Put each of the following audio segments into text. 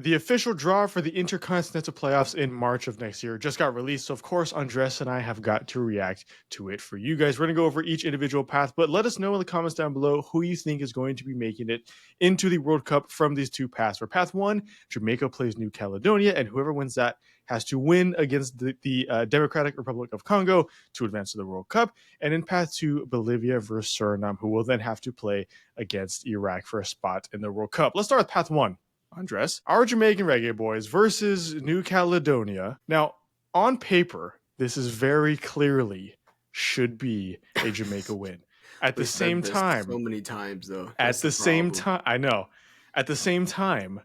the official draw for the Intercontinental playoffs in March of next year just got released. So, of course, Andres and I have got to react to it for you guys. We're going to go over each individual path, but let us know in the comments down below who you think is going to be making it into the World Cup from these two paths. For path one, Jamaica plays New Caledonia, and whoever wins that has to win against the Democratic Republic of Congo to advance to the World Cup. And in path two, Bolivia versus Suriname, who will then have to play against Iraq for a spot in the World Cup. Let's start with path one. Andres, our Jamaican Reggae Boys versus New Caledonia. Now, on paper, this is very clearly should be a Jamaica win. At the same time, so many times though. At the same time, I know. At the same time,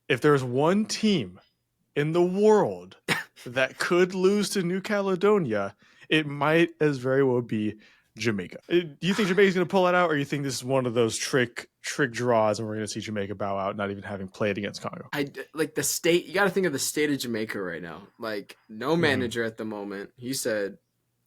if there's one team in the world that could lose to New Caledonia, it might as very well be Jamaica. Do you think Jamaica's going to pull it out, or you think this is one of those trick draws and we're going to see Jamaica bow out, not even having played against Congo? I like the state. You got to think of the state of Jamaica right now. Like, no manager at the moment. He said,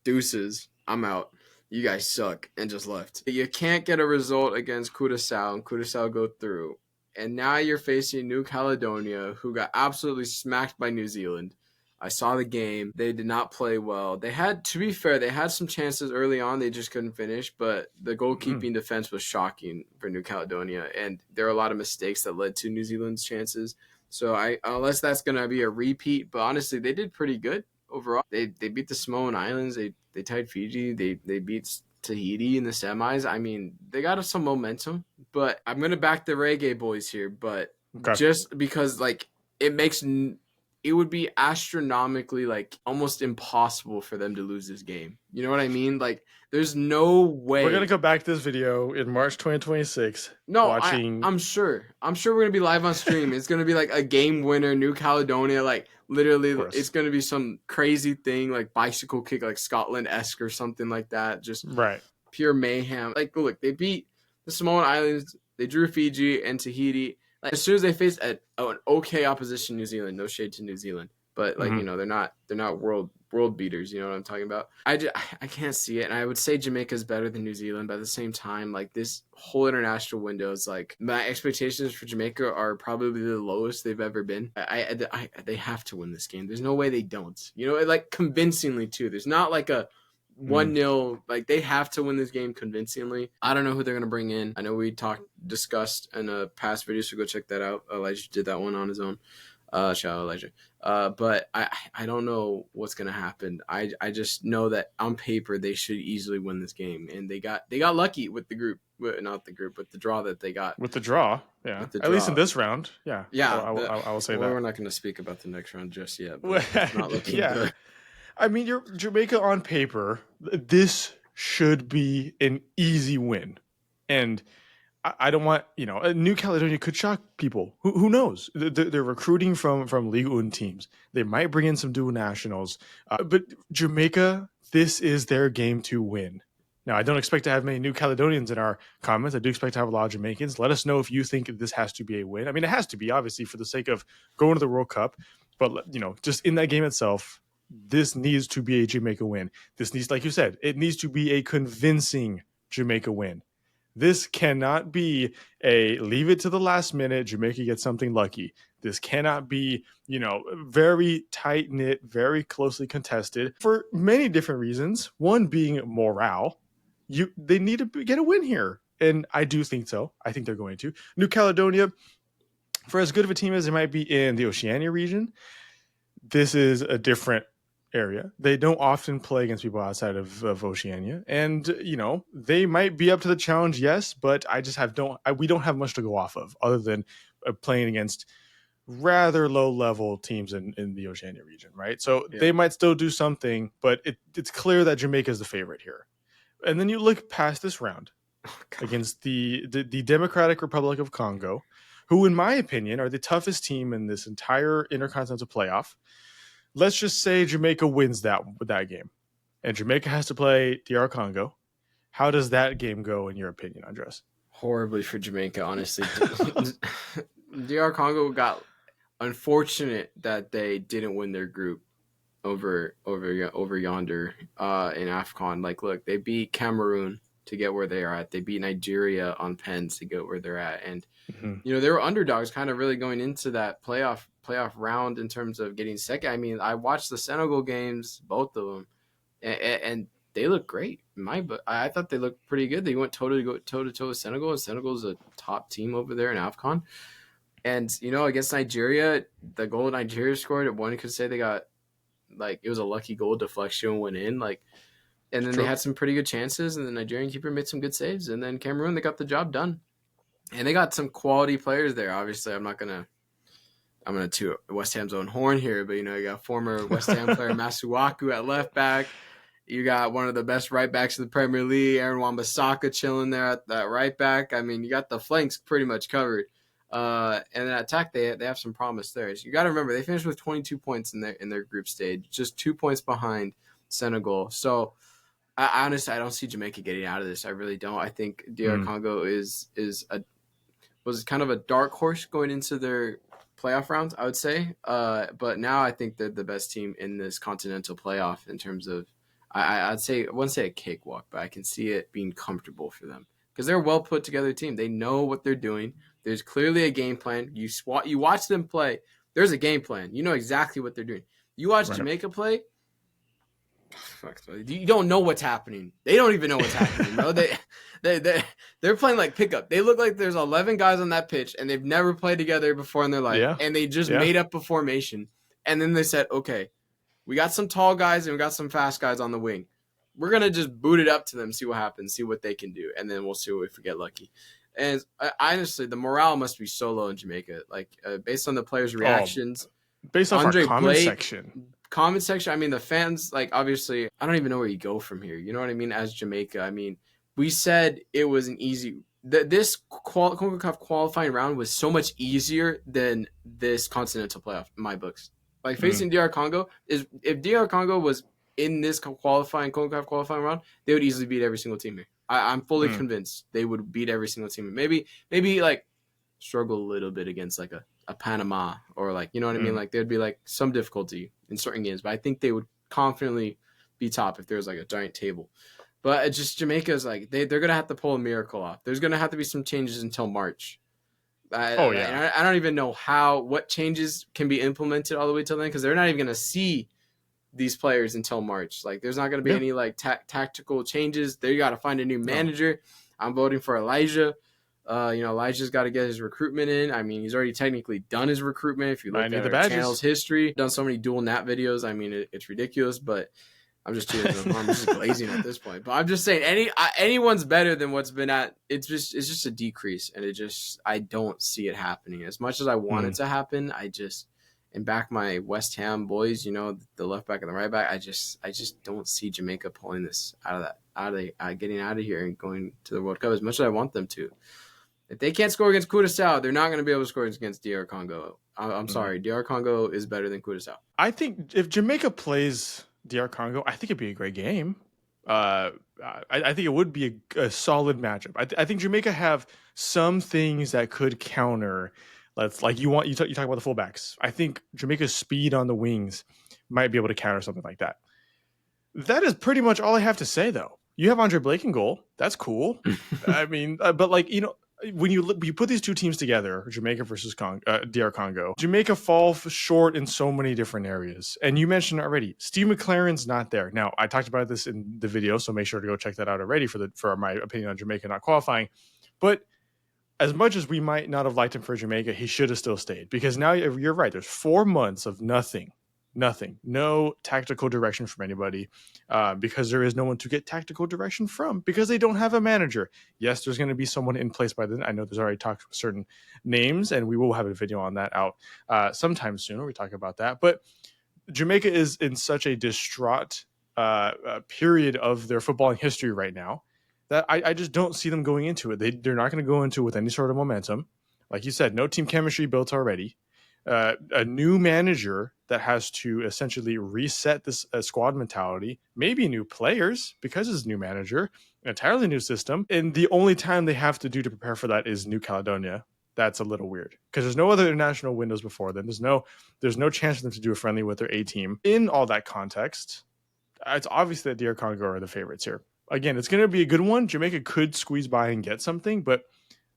"Deuces, I'm out. You guys suck," and just left. You can't get a result against Curaçao, and Curaçao go through. And now you're facing New Caledonia, who got absolutely smacked by New Zealand. I saw the game. They did not play well. They had, to be fair, they had some chances early on. They just couldn't finish. But the goalkeeping defense was shocking for New Caledonia. And there are a lot of mistakes that led to New Zealand's chances. So unless that's going to be a repeat. But honestly, they did pretty good overall. They beat the Samoan Islands. They tied Fiji. They beat Tahiti in the semis. I mean, they got some momentum. But I'm going to back the Reggae Boys here. But just because, like, it would be astronomically, like, almost impossible for them to lose this game. You know what I mean? Like, there's no way. We're going to go back to this video in March 2026. No, I'm sure. I'm sure we're going to be live on stream. It's going to be like a game winner, New Caledonia. Like, literally, it's going to be some crazy thing, like bicycle kick, like Scotland-esque or something like that. Just pure mayhem. Like, look, they beat the Samoan Islands. They drew Fiji and Tahiti. Like, as soon as they face an okay opposition, New Zealand, no shade to New Zealand, but like you know, they're not world beaters. You know what I'm talking about? I can't see it, and I would say Jamaica's better than New Zealand, but at the same time, like, this whole international window is like, my expectations for Jamaica are probably the lowest they've ever been. They have to win this game. There's no way they don't. You know, like, convincingly too. There's not like a 1-0, like, they have to win this game convincingly. I don't know who they're going to bring in. I know we discussed in a past video, so go check that out. Elijah did that one on his own. Shout out Elijah. But I don't know what's going to happen. I just know that on paper they should easily win this game, and they got lucky with the group. Not the group, but the draw that they got. With the draw, yeah. At least in this round, yeah. Yeah. I will say that. We're not going to speak about the next round just yet. But it's not looking good. I mean, you're Jamaica on paper. This should be an easy win, and I don't want, New Caledonia could shock people. Who knows? They're recruiting from Ligue 1 teams. They might bring in some dual nationals, but Jamaica, this is their game to win. Now, I don't expect to have many New Caledonians in our comments. I do expect to have a lot of Jamaicans. Let us know if you think this has to be a win. I mean, it has to be, obviously, for the sake of going to the World Cup, but just in that game itself, this needs to be a Jamaica win. This needs, like you said, it needs to be a convincing Jamaica win. This cannot be a leave it to the last minute, Jamaica gets something lucky. This cannot be, very tight-knit, very closely contested for many different reasons. One being morale. They need to get a win here. And I do think so. I think they're going to. New Caledonia, for as good of a team as they might be in the Oceania region, this is a different area. They don't often play against people outside of Oceania, and they might be up to the challenge, yes, but we don't have much to go off of other than playing against rather low level teams in the Oceania region, right? So they might still do something, but it's clear that Jamaica is the favorite here. And then you look past this round against the Democratic Republic of Congo, who, in my opinion, are the toughest team in this entire Intercontinental playoff. Let's just say Jamaica wins that game, and Jamaica has to play DR Congo. How does that game go, in your opinion, Andres? Horribly for Jamaica, honestly. DR Congo got unfortunate that they didn't win their group over yonder in AFCON. Like, look, they beat Cameroon to get where they are at. They beat Nigeria on pens to get where they're at, and Mhm. You know, they were underdogs kind of really going into that playoff round in terms of getting second. I mean, I watched the Senegal games, both of them, and they look great. But I thought they looked pretty good. They went toe to toe with Senegal. Senegal's a top team over there in AFCON. And you know, against Nigeria, the goal Nigeria scored, one could say they got like it was a lucky goal deflection went in, like, and then they True. had some pretty good chances, and the Nigerian keeper made some good saves, and then Cameroon they got the job done, and they got some quality players there. Obviously, I'm gonna toot West Ham's own horn here, but you know, you got former West Ham player Masuaku at left back. You got one of the best right backs in the Premier League, Aaron Wan-Bissaka, chilling there at that right back. I mean, you got the flanks pretty much covered. And then attack, they have some promise there. So you got to remember they finished with 22 points in their group stage, just 2 points behind Senegal. So I honestly I don't see Jamaica getting out of this. I really don't. I think DR Mm. Congo was kind of a dark horse going into their playoff rounds, I would say. But now I think they're the best team in this continental playoff in terms of I'd say I wouldn't say a cakewalk, but I can see it being comfortable for them because they're a well put together team. They know what they're doing. There's clearly a game plan. You watch them play. There's a game plan. You know exactly what they're doing. You watch Right. Jamaica play. You don't know what's happening. They don't even know what's happening, bro. They're playing like pickup. They look like there's 11 guys on that pitch, and they've never played together before in their life, Yeah. and they just Yeah. made up a formation. And then they said, okay, we got some tall guys and we got some fast guys on the wing. We're gonna just boot it up to them, see what happens, see what they can do, and then we'll see if we get lucky. And honestly, the morale must be so low in Jamaica. Like based on the players' reactions, Based off our Andre comment Blake, section. comment section. I mean, the fans, like, obviously, I don't even know where you go from here. You know what I mean? As Jamaica, I mean, we said it was an easy. This CONCACAF qualifying round was so much easier than this continental playoff in my books. Like facing DR Congo is if DR Congo was in this CONCACAF qualifying round, they would easily beat every single team here. I'm fully convinced they would beat every single team. Maybe like struggle a little bit against like a Panama or like, you know what I mean? Like there'd be like some difficulty in certain games, but I think they would confidently be top if there was like a giant table. But it's just Jamaica's like they're gonna have to pull a miracle off. There's gonna have to be some changes until March. I don't even know what changes can be implemented all the way till then because they're not even gonna see these players until March. Like there's not gonna be any like tactical changes. They got to find a new manager. I'm voting for Elijah. Elijah's got to get his recruitment in. I mean, he's already technically done his recruitment. If you look at our channel's history, done so many dual nat videos. I mean, it's ridiculous, but I'm just I'm just glazing at this point. But I'm just saying, anyone's better than what's been at. It's just a decrease, and I don't see it happening as much as I want it to happen. And back my West Ham boys, you know, the left back and the right back. I just don't see Jamaica pulling this getting out of here and going to the World Cup as much as I want them to. If they can't score against Curaçao, they're not going to be able to score against DR Congo. I'm sorry. DR Congo is better than Curaçao. I think if Jamaica plays DR Congo, I think it'd be a great game. I think it would be a solid matchup. I think Jamaica have some things that could counter. Like you talk about the fullbacks. I think Jamaica's speed on the wings might be able to counter something like that. That is pretty much all I have to say, though. You have Andre Blake in goal. That's cool. I mean, but like, you know, when you put these two teams together, Jamaica versus DR Congo, Jamaica fall short in so many different areas. And you mentioned already, Steve McLaren's not there. Now, I talked about this in the video, so make sure to go check that out already for my opinion on Jamaica not qualifying. But as much as we might not have liked him for Jamaica, he should have still stayed because now you're right. There's 4 months of nothing, no tactical direction from anybody because there is no one to get tactical direction from because they don't have a manager. Yes, there's going to be someone in place by then. I know there's already talked with certain names and we will have a video on that out sometime soon where we talk about that. But Jamaica is in such a distraught period of their footballing history right now that I just don't see them going into it. They're not going to go into it with any sort of momentum. Like you said, no team chemistry built already. A new manager that has to essentially reset this squad mentality, maybe new players because it's a new manager, an entirely new system. And the only time they have to do to prepare for that is New Caledonia. That's a little weird because there's no other international windows before then. There's no chance for them to do a friendly with their A team. In all that context, it's obvious that DR Congo are the favorites here. Again, it's going to be a good one. Jamaica could squeeze by and get something, but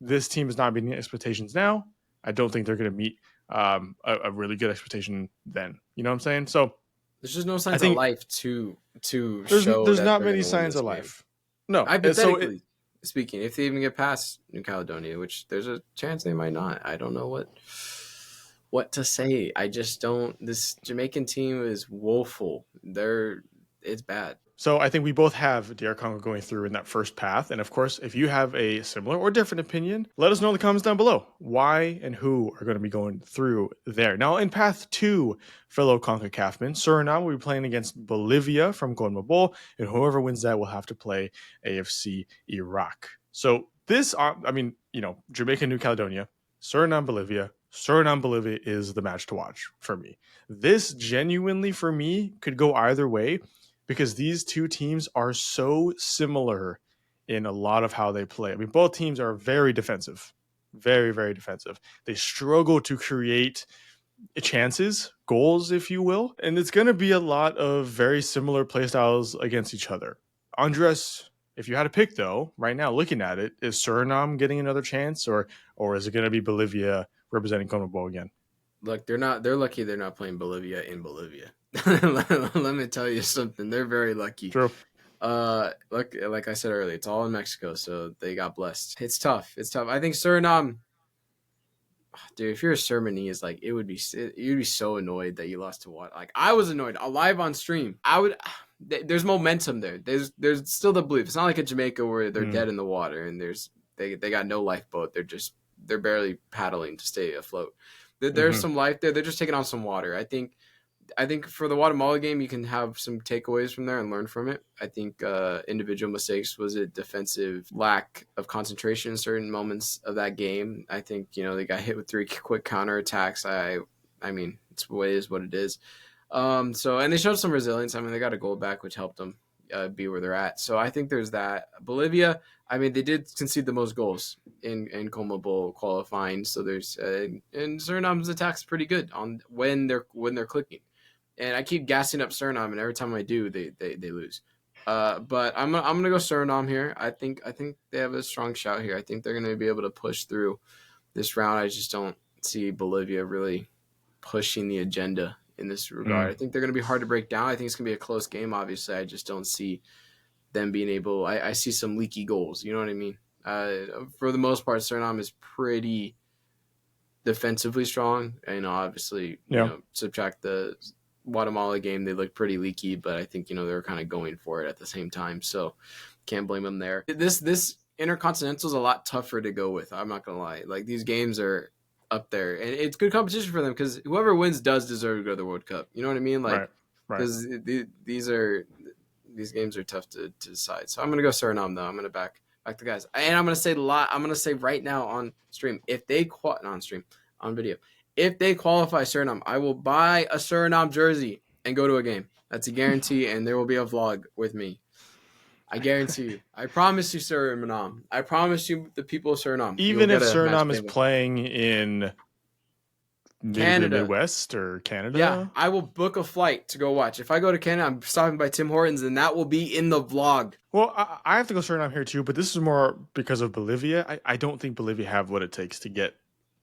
this team is not meeting expectations now. I don't think they're going to meet a really good expectation then. You know what I'm saying? So There's just no I signs of think life to show there's that not they're many going to win signs this of game. life. No, Hypothetically speaking, if they even get past New Caledonia, which there's a chance they might not. I don't know what to say. I just don't. This Jamaican team is woeful. It's bad. So I think we both have DR Congo going through in that first path. And of course, if you have a similar or different opinion, let us know in the comments down below why and who are going to be going through there. Now, in path 2, fellow CONCACAF-men, Suriname will be playing against Bolivia from CONMEBOL, and whoever wins that will have to play AFC Iraq. So this, Jamaica, New Caledonia, Suriname, Bolivia is the match to watch for me. This genuinely, for me, could go either way, because these two teams are so similar in a lot of how they play. I mean, both teams are very defensive, very, very defensive. They struggle to create chances, goals, if you will. And it's going to be a lot of very similar play styles against each other. Andres, if you had to pick, though, right now, looking at it, is Suriname getting another chance, or is it going to be Bolivia representing CONMEBOL again? Look, they're lucky they're not playing Bolivia in Bolivia. Let me tell you something. They're very lucky. True. Look, like I said earlier, it's all in Mexico, so they got blessed. It's tough. I think Suriname, dude, if you're a Surinamese, like you'd be so annoyed that you lost to what? Like I was annoyed. Live on stream, I would. There's momentum there. There's still the belief. It's not like in Jamaica where they're dead in the water and they got no lifeboat. They're barely paddling to stay afloat. There's some life there. They're just taking on some water. I think for the Guatemala game, you can have some takeaways from there and learn from it. I think individual mistakes, was it defensive lack of concentration in certain moments of that game. I think, they got hit with 3 quick counterattacks. I mean, it's what it is. And they showed some resilience. I mean, they got a goal back, which helped them be where they're at. So I think there's that. Bolivia, I mean, they did concede the most goals in CONMEBOL qualifying. So there's and Suriname's attack's pretty good on when they're clicking. And I keep gassing up Suriname, and every time I do, they lose. But I'm gonna go Suriname here. I think they have a strong shout here. I think they're gonna be able to push through this round. I just don't see Bolivia really pushing the agenda in this regard. I think they're gonna be hard to break down. I think it's gonna be a close game. Obviously, I just don't see them being able. I see some leaky goals. You know what I mean? For the most part, Suriname is pretty defensively strong. Obviously, subtract the Guatemala game, they look pretty leaky, but I think, they were kind of going for it at the same time. So can't blame them there. This Intercontinental is a lot tougher to go with. I'm not going to lie. Like, these games are up there, and it's good competition for them because whoever wins does deserve to go to the World Cup. You know what I mean? Like, because these games are tough to decide. So I'm going to go Suriname, though. I'm going to back the guys. And I'm going to say right now on stream, on video, if they qualify Suriname, I will buy a Suriname jersey and go to a game. That's a guarantee, and there will be a vlog with me. I guarantee you. I promise you, Suriname. I promise you, the people of Suriname. Even if Suriname is playing in Canada, Midwest or Canada, yeah, I will book a flight to go watch. If I go to Canada, I'm stopping by Tim Hortons, and that will be in the vlog. Well, I have to go Suriname here too, but this is more because of Bolivia. I don't think Bolivia have what it takes to get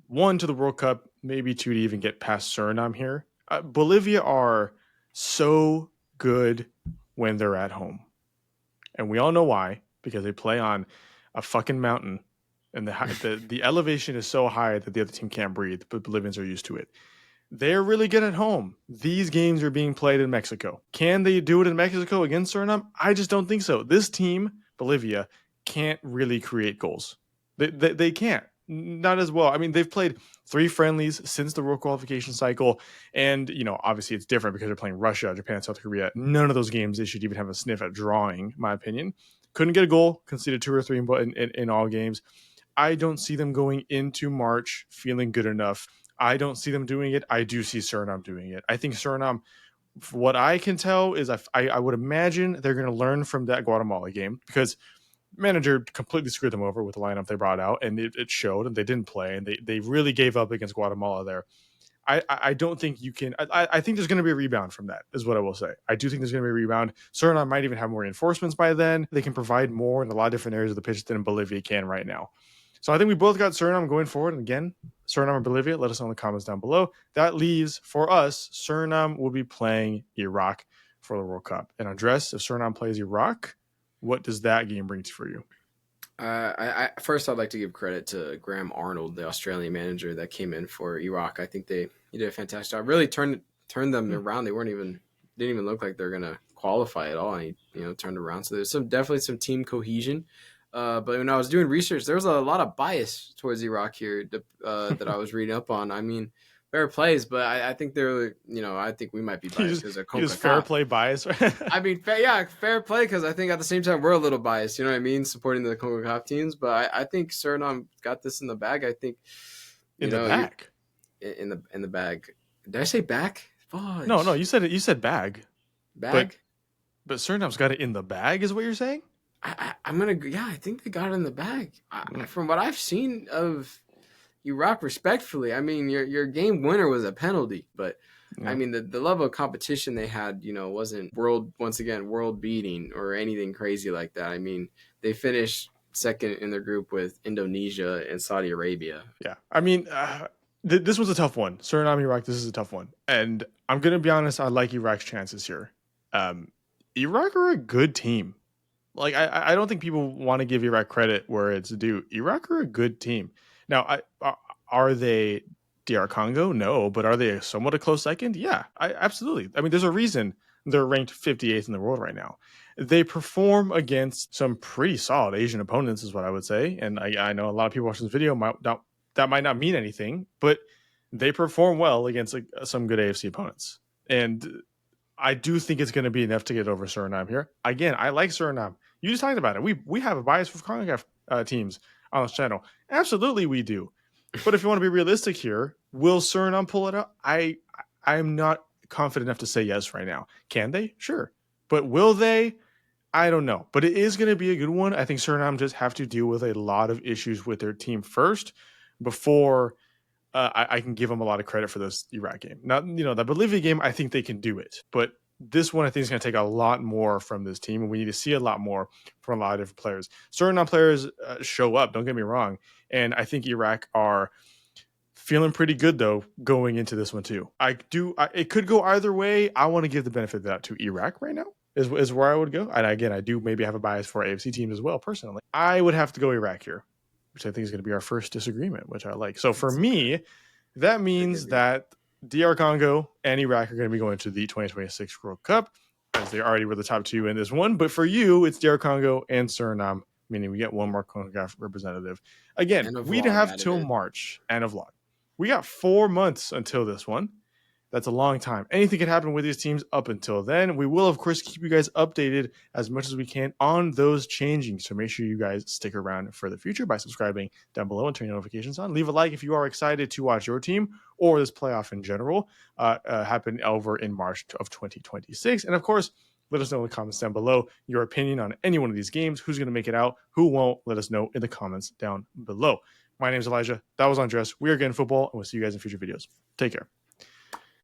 1 to the World Cup, maybe 2 to even get past Suriname here. Bolivia are so good when they're at home. And we all know why, because they play on a fucking mountain and the elevation is so high that the other team can't breathe, but Bolivians are used to it. They're really good at home. These games are being played in Mexico. Can they do it in Mexico against Suriname? I just don't think so. This team, Bolivia, can't really create goals. They can't. Not as well. I mean, they've played 3 friendlies since the World Qualification cycle. And, obviously it's different because they're playing Russia, Japan, South Korea. None of those games they should even have a sniff at drawing, in my opinion. Couldn't get a goal, conceded 2 or 3 in all games. I don't see them going into March feeling good enough. I don't see them doing it. I do see Suriname doing it. I think Suriname, what I can tell is I would imagine they're going to learn from that Guatemala game, because manager completely screwed them over with the lineup they brought out, and it showed, and they didn't play, and they really gave up against Guatemala there. I don't think you can. I think there's going to be a rebound from that, is what I will say. I do think there's going to be a rebound. Suriname might even have more reinforcements by then. They can provide more in a lot of different areas of the pitch than Bolivia can right now. So I think we both got Suriname going forward. And again, Suriname or Bolivia, let us know in the comments down below. That leaves for us, Suriname will be playing Iraq for the World Cup. And Andres, if Suriname plays Iraq, what does that game bring for you? First, I'd like to give credit to Graham Arnold, the Australian manager that came in for Iraq. I think he did a fantastic job. Really turned them around. They didn't even look like they're gonna qualify at all. And he turned around. So there's definitely some team cohesion. But when I was doing research, there was a lot of bias towards Iraq here that I was reading up on. I mean, fair plays, but I think I think we might be biased because of CONCACAF. Fair play bias. I mean, fair play because I think at the same time we're a little biased. You know what I mean, supporting the CONCACAF teams. But I think Suriname got this in the bag. I think in the bag. In the bag. Did I say back? Fudge. No, you said it. You said bag. Bag. But Suriname's got it in the bag, is what you're saying? I think they got it in the bag. From what I've seen of Iraq, respectfully, I mean, your game winner was a penalty, but I mean, the level of competition they had, wasn't world beating or anything crazy like that. I mean, they finished second in their group with Indonesia and Saudi Arabia. Yeah. I mean, this was a tough one. Suriname, Iraq, this is a tough one. And I'm going to be honest, I like Iraq's chances here. Iraq are a good team. Like, I don't think people want to give Iraq credit where it's due. Iraq are a good team. Now, are they DR Congo? No, but are they somewhat a close second? Yeah, absolutely. I mean, there's a reason they're ranked 58th in the world right now. They perform against some pretty solid Asian opponents, is what I would say. And I know a lot of people watching this video that might not mean anything, but they perform well against some good AFC opponents. And I do think it's going to be enough to get over Suriname here. Again, I like Suriname. You just talked about it. We have a bias for CONCACAF teams on this channel. Absolutely, we do. But if you want to be realistic here, will Suriname pull it out? I'm not confident enough to say yes right now. Can they? Sure. But will they? I don't know. But it is going to be a good one. I think Suriname just have to deal with a lot of issues with their team first before I can give them a lot of credit for this Iraq game. Now, the Bolivia game, I think they can do it. But this one, I think, is going to take a lot more from this team, and we need to see a lot more from a lot of different players. Suriname players show up, don't get me wrong, and I think Iraq are feeling pretty good, though, going into this one, too. It could go either way. I want to give the benefit of that to Iraq right now, is where I would go. And again, I do maybe have a bias for AFC teams as well, personally. I would have to go Iraq here, which I think is going to be our first disagreement, which I like. So for me, that means that DR Congo and Iraq are going to be going to the 2026 World Cup, as they already were the top two in this one. But for you, it's DR Congo and Suriname, meaning we get one more CONCACAF representative. Again, we'd have till March and a vlog. We got 4 months until this one. That's a long time. Anything can happen with these teams up until then. We will, of course, keep you guys updated as much as we can on those changing. So make sure you guys stick around for the future by subscribing down below and turn your notifications on. Leave a like if you are excited to watch your team or this playoff in general happen over in March of 2026. And of course, let us know in the comments down below your opinion on any one of these games. Who's going to make it out? Who won't? Let us know in the comments down below. My name is Elijah. That was Andres. We are getting football, and we'll see you guys in future videos. Take care.